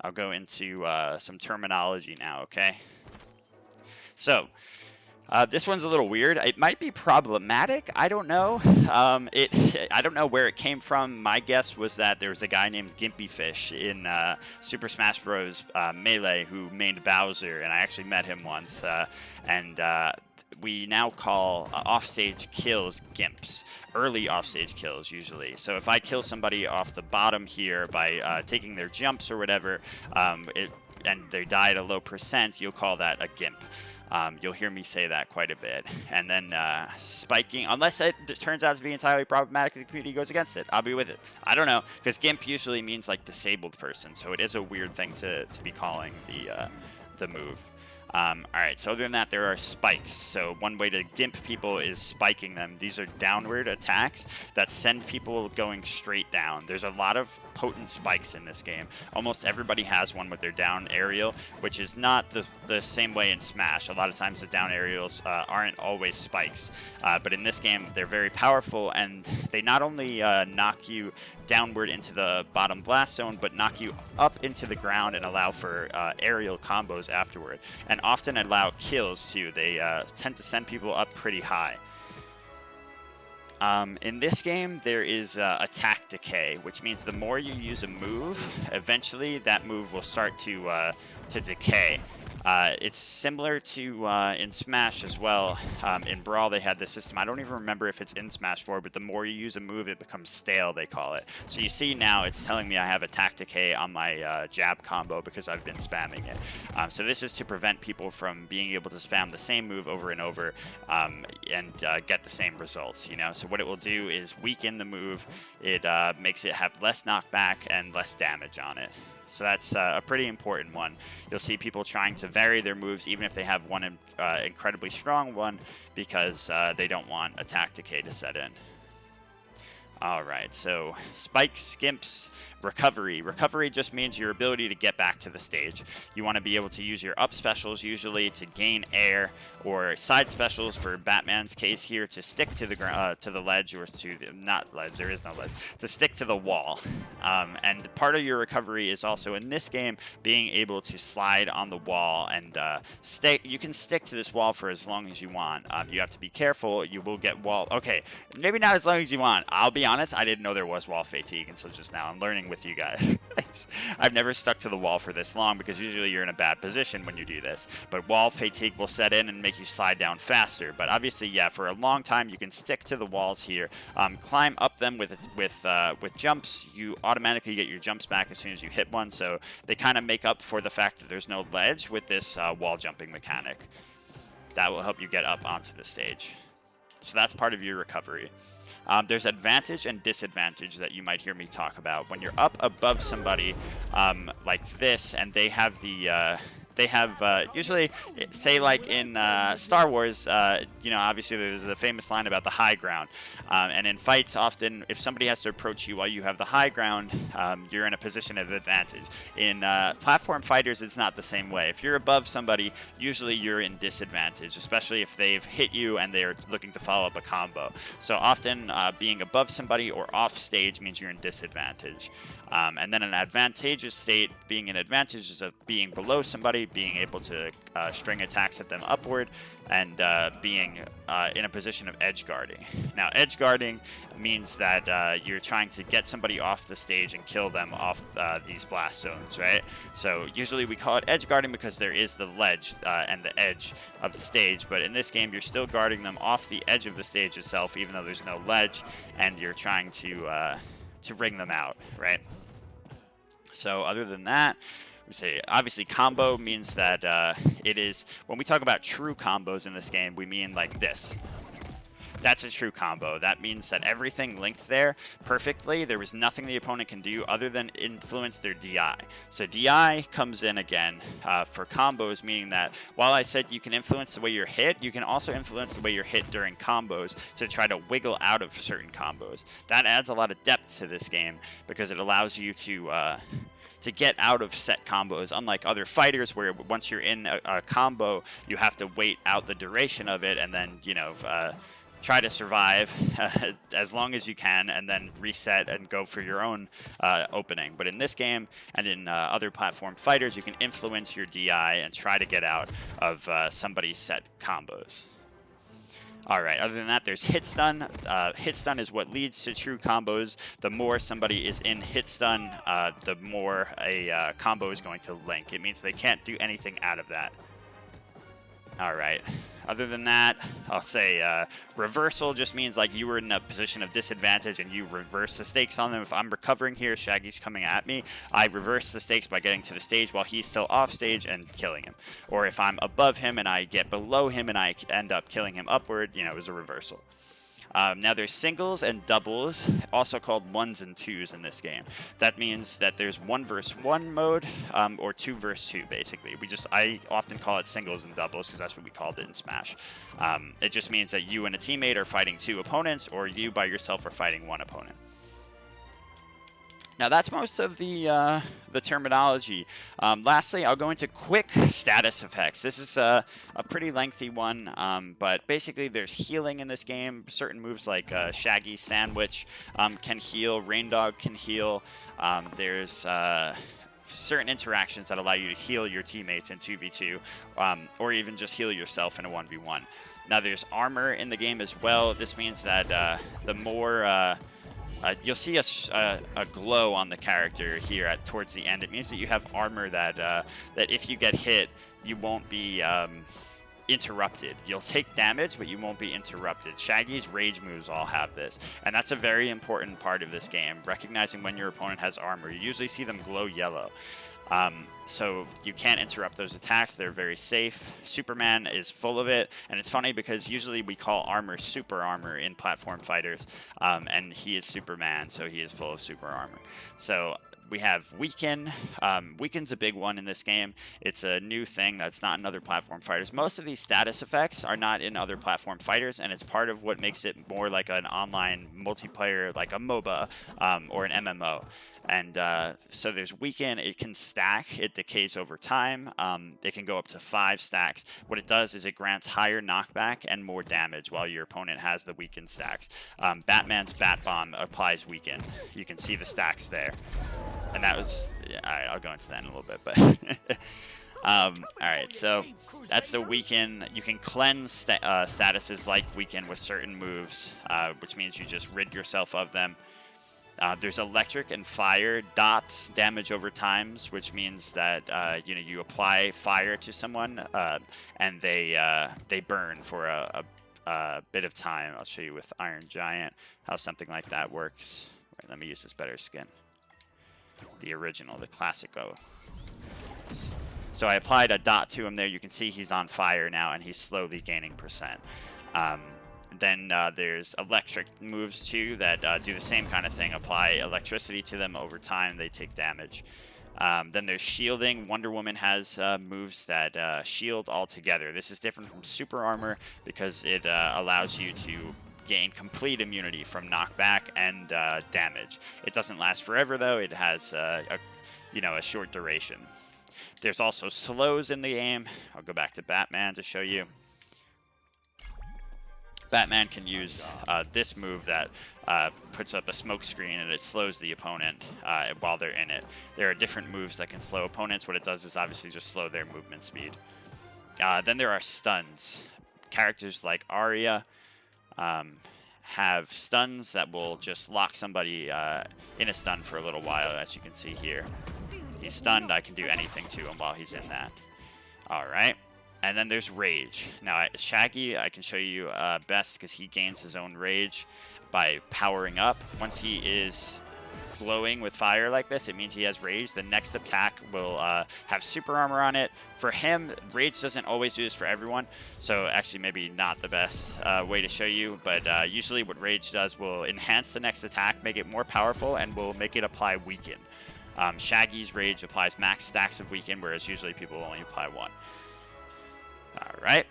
I'll go into some terminology now, okay? So, this one's a little weird. It might be problematic. I don't know. I don't know where it came from. My guess was that there was a guy named Gimpy Fish in Super Smash Bros. Melee who mained Bowser, and I actually met him once. We now call offstage kills gimps, early offstage kills usually. So if I kill somebody off the bottom here by taking their jumps or whatever, and they die at a low percent, you'll call that a gimp. You'll hear me say that quite a bit. And then spiking, unless it turns out to be entirely problematic, the community goes against it. I'll be with it. I don't know, because GIMP usually means like disabled person, so it is a weird thing to be calling the move. Alright, so other than that, there are spikes. So one way to gimp people is spiking them. These are downward attacks that send people going straight down. There's a lot of potent spikes in this game. Almost everybody has one with their down aerial, which is not the same way in Smash. A lot of times the down aerials aren't always spikes. But in this game, they're very powerful, and they not only knock you downward into the bottom blast zone, but knock you up into the ground and allow for aerial combos afterward, and often allow kills too. They tend to send people up pretty high. In this game, there is attack decay, which means the more you use a move, eventually that move will start to decay. It's similar to in Smash as well. In Brawl, they had this system. I don't even remember if it's in Smash 4, but the more you use a move, it becomes stale, they call it. So you see now it's telling me I have attack decay on my jab combo because I've been spamming it. So this is to prevent people from being able to spam the same move over and over and get the same results, you know? So what it will do is weaken the move. It makes it have less knockback and less damage on it. So that's a pretty important one. You'll see people trying to vary their moves even if they have one incredibly strong one because they don't want attack decay to set in. Alright, so spikes, gimps, recovery. Recovery just means your ability to get back to the stage. You want to be able to use your up specials usually to gain air, or side specials for Batman's case here to stick to the ledge, or to the, not ledge, there is no ledge, to stick to the wall. And part of your recovery is also in this game being able to slide on the wall and you can stick to this wall for as long as you want. You have to be careful, you will get wall, okay, maybe not as long as you want. I'll be honest, I didn't know there was wall fatigue until just now. I'm learning with you guys. I've never stuck to the wall for this long because usually you're in a bad position when you do this. But wall fatigue will set in and make you slide down faster. But obviously, yeah, for a long time you can stick to the walls here, climb up them with jumps. You automatically get your jumps back as soon as you hit one. So they kind of make up for the fact that there's no ledge with this wall jumping mechanic. That will help you get up onto the stage. So that's part of your recovery. There's advantage and disadvantage that you might hear me talk about. When you're up above somebody like this, and they have the usually, say like in Star Wars, you know, obviously there's a famous line about the high ground. And in fights, often, if somebody has to approach you while you have the high ground, you're in a position of advantage. In platform fighters, it's not the same way. If you're above somebody, usually you're in disadvantage, especially if they've hit you and they're looking to follow up a combo. So often, being above somebody or off stage means you're in disadvantage. And then an advantageous state, being an advantage, is of being below somebody, being able to string attacks at them upward, and being in a position of edge guarding. Now, edge guarding means that you're trying to get somebody off the stage and kill them off these blast zones, right? So usually we call it edge guarding because there is the ledge and the edge of the stage, but in this game you're still guarding them off the edge of the stage itself, even though there's no ledge, and you're trying to ring them out, right? So other than that, we say obviously combo means that it is, when we talk about true combos in this game, we mean like this. That's a true combo. That means that everything linked there perfectly. There was nothing the opponent can do other than influence their DI. So DI comes in again for combos, meaning that while I said you can influence the way you're hit, you can also influence the way you're hit during combos to try to wiggle out of certain combos. That adds a lot of depth to this game because it allows you to get out of set combos, unlike other fighters where once you're in a combo, you have to wait out the duration of it and then, you know, try to survive as long as you can, and then reset and go for your own opening. But in this game and in other platform fighters, you can influence your DI and try to get out of somebody's set combos. All right, other than that, there's hit stun. Hit stun is what leads to true combos. The more somebody is in hit stun, the more a combo is going to link. It means they can't do anything out of that. All right. Other than that, I'll say reversal just means like you were in a position of disadvantage and you reverse the stakes on them. If I'm recovering here, Shaggy's coming at me, I reverse the stakes by getting to the stage while he's still off stage and killing him. Or if I'm above him and I get below him and I end up killing him upward, you know, it was a reversal. Now there's singles and doubles, also called ones and twos in this game. That means that there's 1 versus 1 mode, or 2 versus 2 basically. I often call it singles and doubles because that's what we called it in Smash. It just means that you and a teammate are fighting 2 opponents, or you by yourself are fighting 1 opponent. Now that's most of the terminology. Lastly, I'll go into quick status effects. This is a pretty lengthy one, but basically there's healing in this game. Certain moves like Shaggy Sandwich can heal, Rain Dog can heal. There's certain interactions that allow you to heal your teammates in 2v2, or even just heal yourself in a 1v1. Now there's armor in the game as well. This means that the more... you'll see a glow on the character here towards the end. It means that you have armor that that if you get hit, you won't be interrupted. You'll take damage, but you won't be interrupted. Shaggy's rage moves all have this, and that's a very important part of this game. Recognizing when your opponent has armor, you usually see them glow yellow. So you can't interrupt those attacks. They're very safe. Superman is full of it, and it's funny because usually we call armor super armor in platform fighters, and he is Superman, so he is full of super armor. So we have Weaken. Weaken's a big one in this game. It's a new thing that's not in other platform fighters. Most of these status effects are not in other platform fighters, and it's part of what makes it more like an online multiplayer, like a MOBA or an MMO. And so there's Weaken. It can stack. It decays over time. It can go up to 5 stacks. What it does is it grants higher knockback and more damage while your opponent has the Weaken stacks. Batman's Bat Bomb applies Weaken. You can see the stacks there. And that was... all right, I'll go into that in a little bit, but... all right, so that's the Weaken. You can cleanse statuses like Weaken with certain moves, which means you just rid yourself of them. There's electric and fire dots, damage over times, which means that you apply fire to someone and they burn for a bit of time. I'll show you with Iron Giant how something like that works. Right, let me use this better skin. The original, the Classico. So I applied a dot to him there. You can see he's on fire now, and he's slowly gaining percent. Then there's electric moves too that do the same kind of thing. Apply electricity to them over time, they take damage. Then there's shielding. Wonder Woman has moves that shield altogether. This is different from super armor because it allows you to gain complete immunity from knockback and damage. It doesn't last forever though. It has a short duration. There's also slows in the game. I'll go back to Batman to show you. Batman can use this move that puts up a smoke screen and it slows the opponent while they're in it. There are different moves that can slow opponents. What it does is obviously just slow their movement speed. Then there are stuns. Characters like Arya have stuns that will just lock somebody in a stun for a little while, as you can see here. He's stunned, I can do anything to him while he's in that. Alright. And then there's Rage. Now, Shaggy, I can show you best because he gains his own Rage by powering up. Once he is glowing with fire like this, it means he has Rage. The next attack will have super armor on it. For him, Rage doesn't always do this for everyone, so actually maybe not the best way to show you, but usually what Rage does will enhance the next attack, make it more powerful, and will make it apply Weaken. Shaggy's Rage applies max stacks of Weaken, whereas usually people only apply 1. Alright.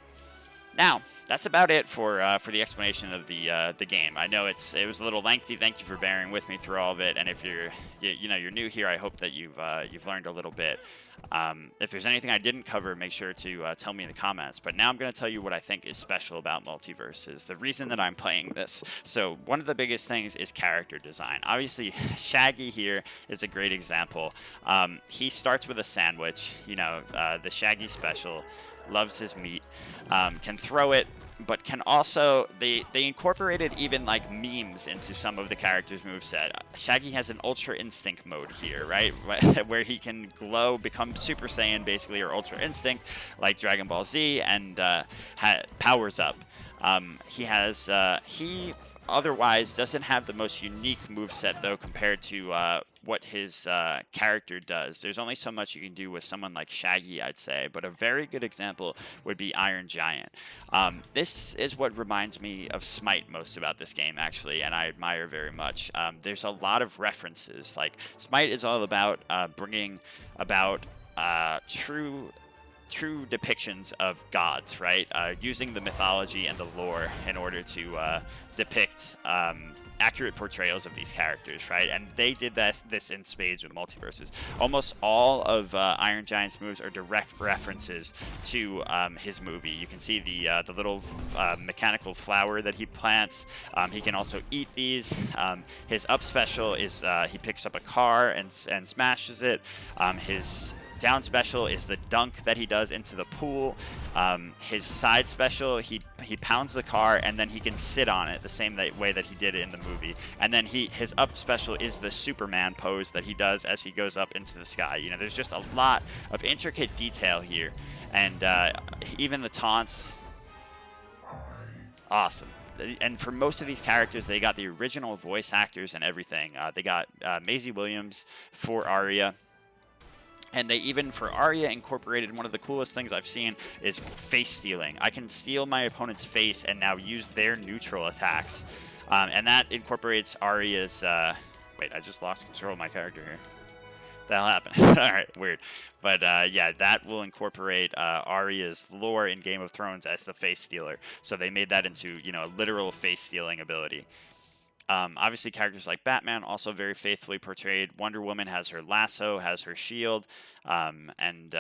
Now, that's about it for the explanation of the game. I know it was a little lengthy. Thank you for bearing with me through all of it. And if you're new here, I hope that you've learned a little bit. If there's anything I didn't cover, make sure to tell me in the comments. But now I'm going to tell you what I think is special about Multiversus, the reason that I'm playing this. So one of the biggest things is character design. Obviously, Shaggy here is a great example. He starts with a sandwich, the Shaggy special, loves his meat, can throw it, but can also, they incorporated even like memes into some of the characters' moveset. Shaggy has an Ultra Instinct mode here, right? Where he can glow, become Super Saiyan basically, or Ultra Instinct, like Dragon Ball Z, and powers up. He otherwise doesn't have the most unique moveset though compared to what his character does. There's only so much you can do with someone like Shaggy, I'd say, but a very good example would be Iron Giant. This is what reminds me of Smite most about this game, actually, and I admire very much. There's a lot of references. Like, Smite is all about bringing about true depictions of gods, right? Using the mythology and the lore in order to depict accurate portrayals of these characters, right? And they did this in spades with Multiversus. Almost all of Iron Giant's moves are direct references to his movie. You can see the little mechanical flower that he plants. He can also eat these. His up special is he picks up a car and smashes it. His down special is the dunk that he does into the pool. His side special, he pounds the car and then he can sit on it the same way that he did it in the movie. And then his up special is the Superman pose that he does as he goes up into the sky. There's just a lot of intricate detail here, and even the taunts, awesome. And for most of these characters, they got the original voice actors and everything. They got Maisie Williams for Arya. And they even, for Arya, incorporated one of the coolest things I've seen is face stealing. I can steal my opponent's face and now use their neutral attacks. And that incorporates Arya's... wait, I just lost control of my character here. That'll happen. All right, weird. But yeah, that will incorporate Arya's lore in Game of Thrones as the face stealer. So they made that into, a literal face stealing ability. Obviously, characters like Batman also very faithfully portrayed. Wonder Woman has her lasso, has her shield, and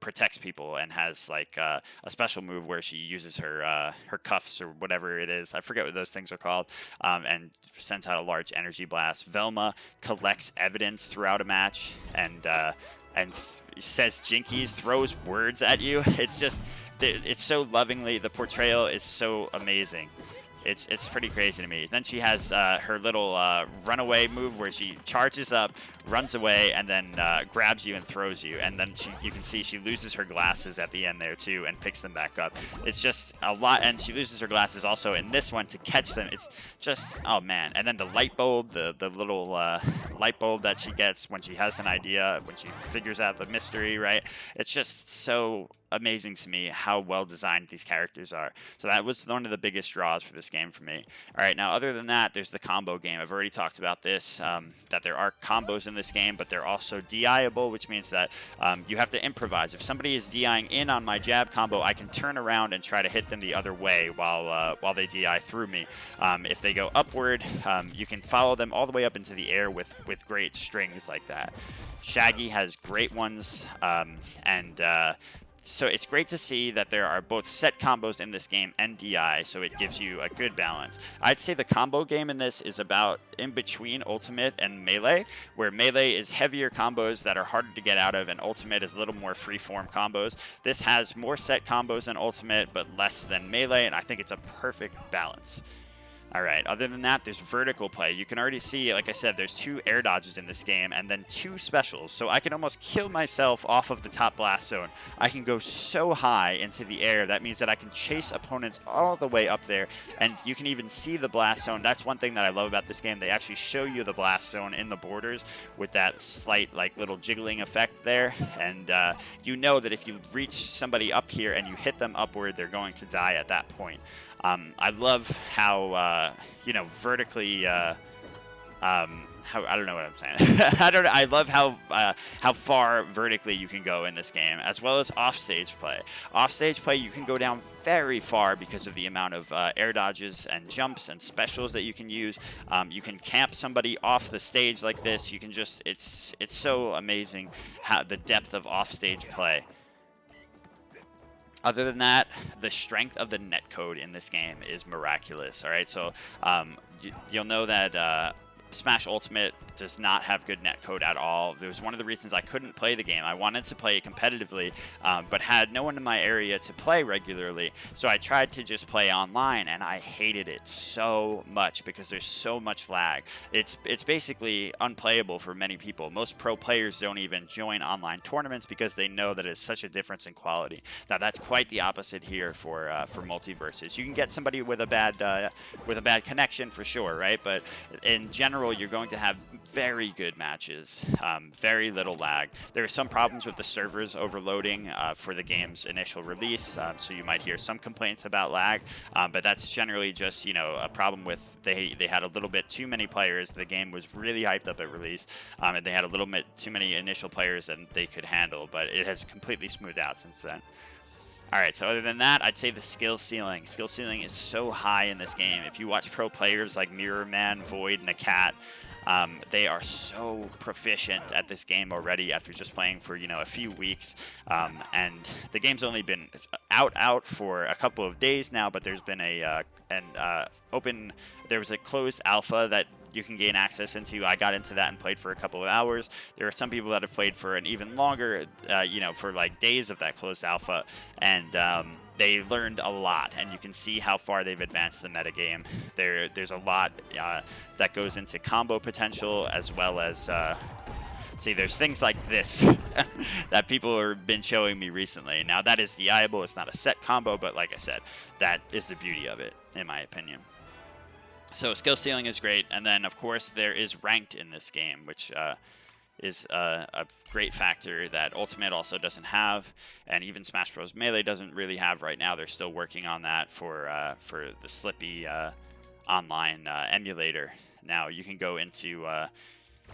protects people, and has like a special move where she uses her cuffs or whatever it is. I forget what those things are called, and sends out a large energy blast. Velma collects evidence throughout a match and says jinkies, throws words at you. It's just, it's so lovingly, the portrayal is so amazing. It's pretty crazy to me. Then she has her little runaway move where she charges up, runs away, and then grabs you and throws you. And then you can see she loses her glasses at the end there too and picks them back up. It's just a lot. And she loses her glasses also in this one to catch them. It's just, oh man. And then the light bulb, the little light bulb that she gets when she has an idea, when she figures out the mystery, right? It's just so amazing to me how well designed these characters are. So that was one of the biggest draws for this game for me. All right, now other than that, there's the combo game. I've already talked about this, that there are combos in this game, but they're also DI-able, which means that you have to improvise. If somebody is DIing in on my jab combo, I can turn around and try to hit them the other way while they DI through me. If they go upward, you can follow them all the way up into the air with great strings like that. Shaggy has great ones, so it's great to see that there are both set combos in this game and DI, so it gives you a good balance. I'd say the combo game in this is about in between Ultimate and Melee, where Melee is heavier combos that are harder to get out of, and Ultimate is a little more free-form combos. This has more set combos than Ultimate, but less than Melee, and I think it's a perfect balance. All right, other than that, there's vertical play. You can already see, like I said, there's 2 air dodges in this game and then 2 specials. So I can almost kill myself off of the top blast zone. I can go so high into the air. That means that I can chase opponents all the way up there, and you can even see the blast zone. That's one thing that I love about this game. They actually show you the blast zone in the borders with that slight, like, little jiggling effect there. And you know that if you reach somebody up here and you hit them upward, they're going to die at that point. I love how, vertically I don't know what I'm saying. I don't. I love how far vertically you can go in this game, as well as offstage play. Offstage play, you can go down very far because of the amount of air dodges and jumps and specials that you can use. You can camp somebody off the stage like this. You can just it's so amazing how the depth of offstage play. Other than that, the strength of the netcode in this game is miraculous. All right, so you'll know that Smash Ultimate does not have good netcode at all. It was one of the reasons I couldn't play the game. I wanted to play it competitively, but had no one in my area to play regularly. So I tried to just play online, and I hated it so much because there's so much lag. It's basically unplayable for many people. Most pro players don't even join online tournaments because they know that it's such a difference in quality. Now that's quite the opposite here for Multiversus. You can get somebody with a bad connection for sure, right? But in general, you're going to have very good matches, very little lag. There are some problems with the servers overloading for the game's initial release, so you might hear some complaints about lag, but that's generally just, you know, a problem with they had a little bit too many players. The game was really hyped up at release, and they had a little bit too many initial players than they could handle, but it has completely smoothed out since then. Alright, so other than that, I'd say the skill ceiling. Skill ceiling is so high in this game. If you watch pro players like Mirror Man, Void, and Cat, they are so proficient at this game already after just playing for, you know, a few weeks. And the game's only been out for a couple of days now, but there's been there was a closed alpha that you can gain access into. I got into that and played for a couple of hours. There are some people that have played for an even longer, you know, for like days of that closed alpha, and they learned a lot, and you can see how far they've advanced the metagame. There's a lot that goes into combo potential, as well as see, there's things like this that people have been showing me recently. Now that is DIable, it's not a set combo, but like I said, that is the beauty of it, in my opinion. So skill ceiling is great, and then of course there is ranked in this game, which is a great factor that Ultimate also doesn't have, and even Smash Bros. Melee doesn't really have right now. They're still working on that for the Slippy online emulator. Now you can go into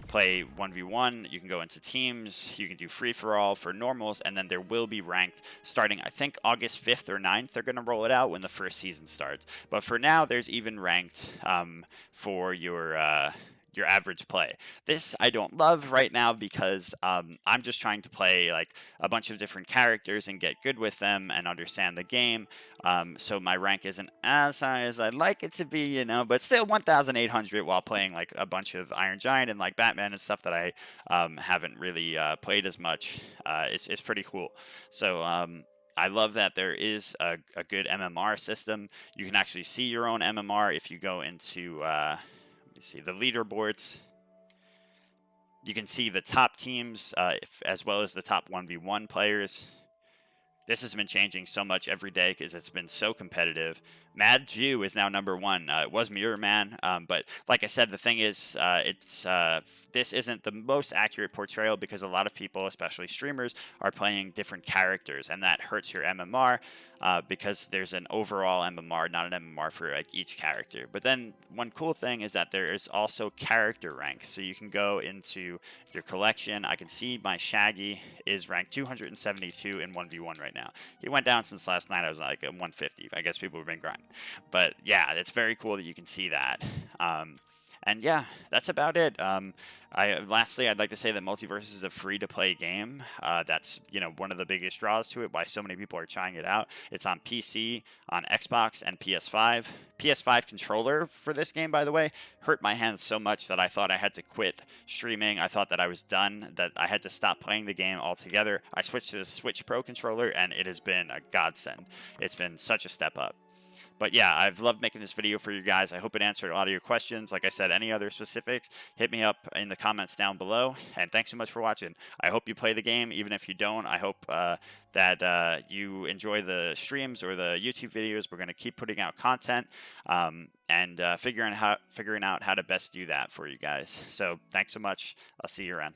play 1v1, you can go into teams, you can do free-for-all for normals, and then there will be ranked starting, I think, August 5th or 9th. They're going to roll it out when the first season starts. But for now, there's even ranked for your average play. This I don't love right now because I'm just trying to play like a bunch of different characters and get good with them and understand the game. So my rank isn't as high as I'd like it to be, you know, but still 1,800 while playing like a bunch of Iron Giant and like Batman and stuff that I haven't really played as much. It's pretty cool. So I love that there is a good MMR system. You can actually see your own MMR if you go into see the leaderboards. You can see the top teams as well as the top 1v1 players. This has been changing so much every day because it's been so competitive. Mad Jew is now #1. It was Mirror Man, but like I said, the thing is, this isn't the most accurate portrayal because a lot of people, especially streamers, are playing different characters, and that hurts your MMR because there's an overall MMR, not an MMR for like each character. But then one cool thing is that there is also character ranks, so you can go into your collection. I can see my Shaggy is ranked 272 in 1v1 right now. He went down since last night. I was like at 150. I guess people have been grinding. But yeah, it's very cool that you can see that. And yeah, that's about it. Lastly, I'd like to say that Multiversus is a free-to-play game. That's, you know, one of the biggest draws to it, why so many people are trying it out. It's on PC, on Xbox, and PS5. PS5 controller for this game, by the way, hurt my hands so much that I thought I had to quit streaming. I thought that I was done, that I had to stop playing the game altogether. I switched to the Switch Pro controller, and it has been a godsend. It's been such a step up. But yeah, I've loved making this video for you guys. I hope it answered a lot of your questions. Like I said, any other specifics, hit me up in the comments down below. And thanks so much for watching. I hope you play the game. Even if you don't, I hope that you enjoy the streams or the YouTube videos. We're going to keep putting out content and figuring out how to best do that for you guys. So thanks so much. I'll see you around.